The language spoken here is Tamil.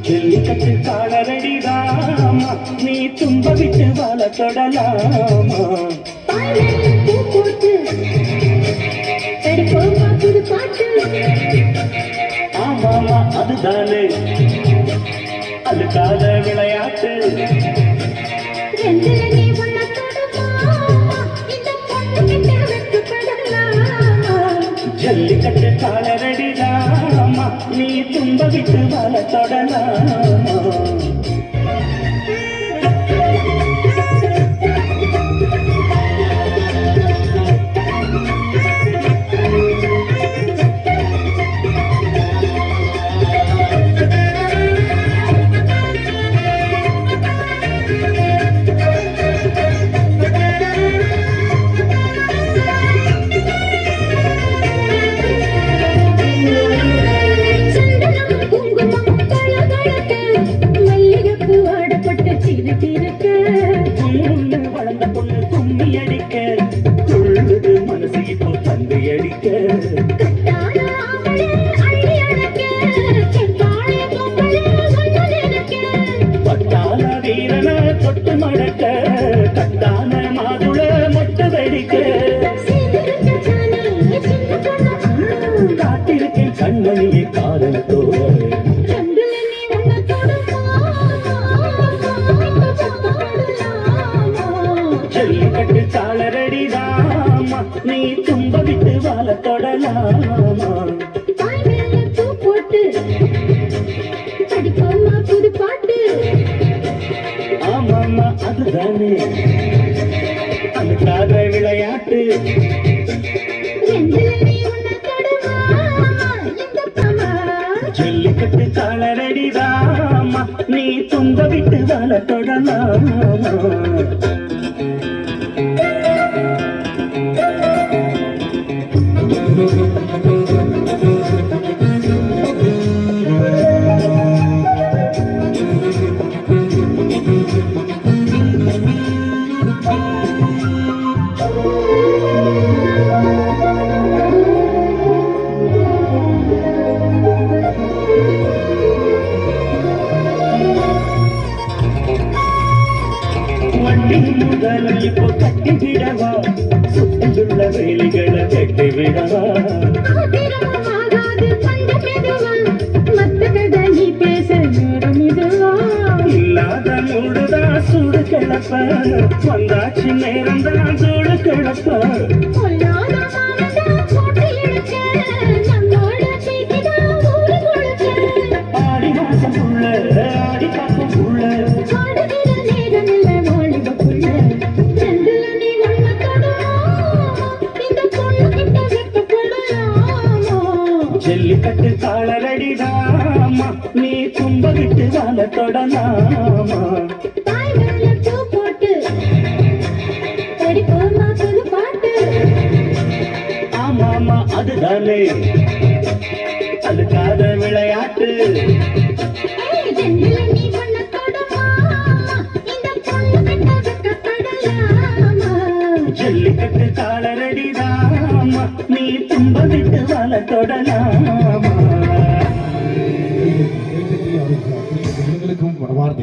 ஜல்லிக்கட்டு காலரடிதாமா நீ தும்ப விட்டு வாழ தொடலாமா ஆமாமா அதுதானே அதுக்காக விளையாட்டு ஜல்லிக்கட்டு காலரடிதாமா நீ தும்ப விட்டு வாழ தொடலாமா வளர்ந்த பொண்ணு கும்மி அடிக்க தொழுது மனசு இப்போ தந்தி அடிக்க பட்டாள வீரன தொட்டு மடக்க கட்டான மாதுள மொட்டை வெடிக்க காட்டிருக்கேன் கண்மணியை காரணத்தோட ஜல்லிக்கட்டு காலரடிதாமா நீ தும்ப விட்டு வாழ தொடலாமா ஆமாமா அதுதானே அதுக்காக விளையாட்டு ஜல்லிக்கட்டு காலரடிதாமா நீ தும்ப விட்டு வாழ தொடலாமா வண்டி முதல் இப்போ கட்டி விடவா சுற்றியுள்ள வேலிகளை வெட்டி விடவா இல்லாத மூடுதான் சூடு கிளப்ப வந்தாச்சு நேரம் தான் சூடு கிளப்ப ஆடி மாசம் உள்ள ஆடி காக்கும் உள்ள ஜல்லிக்கட்டு காலரடிதாமா நீ தும்ப விட்டு வாழ தொடலாமா ஆமாமா அதுதானே அதுக்காக விளையாட்டு ஜல்லிக்கட்டு காலரடிதாமா நீ தும்ப விட்டு வாழ தொடலாமா